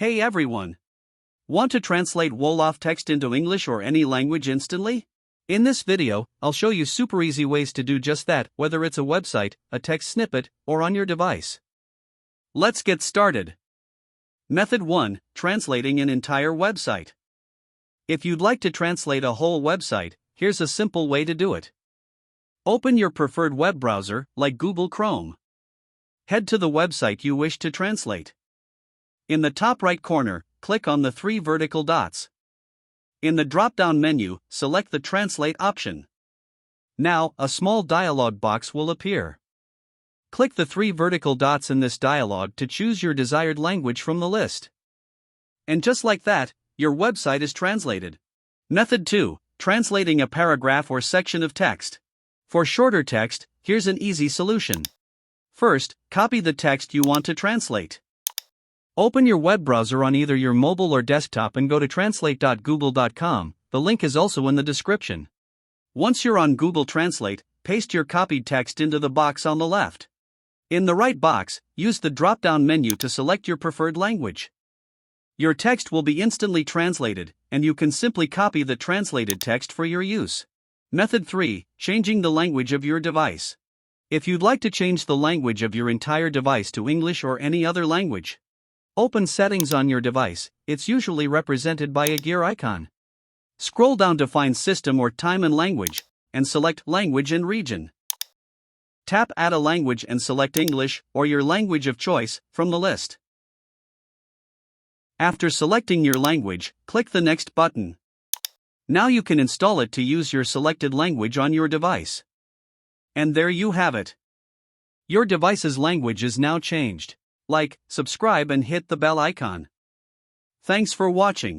Hey everyone! Want to translate Wolof text into English or any language instantly? In this video, I'll show you super easy ways to do just that, whether it's a website, a text snippet, or on your device. Let's get started. Method 1. Translating an entire website. If you'd like to translate a whole website, here's a simple way to do it. Open your preferred web browser, like Google Chrome. Head to the website you wish to translate. In the top right corner, click on the 3 vertical dots. In the drop-down menu, select the Translate option. Now, a small dialog box will appear. Click the 3 vertical dots in this dialog to choose your desired language from the list. And just like that, your website is translated. Method 2. Translating a paragraph or section of text. For shorter text, here's an easy solution. First, copy the text you want to translate. Open your web browser on either your mobile or desktop and go to translate.google.com, the link is also in the description. Once you're on Google Translate, paste your copied text into the box on the left. In the right box, use the drop-down menu to select your preferred language. Your text will be instantly translated, and you can simply copy the translated text for your use. Method 3. Changing the language of your device. If you'd like to change the language of your entire device to English or any other language, open Settings on your device, it's usually represented by a gear icon. Scroll down to find System or Time and Language, and select Language and Region. Tap Add a Language and select English, or your language of choice, from the list. After selecting your language, click the Next button. Now you can install it to use your selected language on your device. And there you have it. Your device's language is now changed. Like, subscribe and hit the bell icon. Thanks for watching.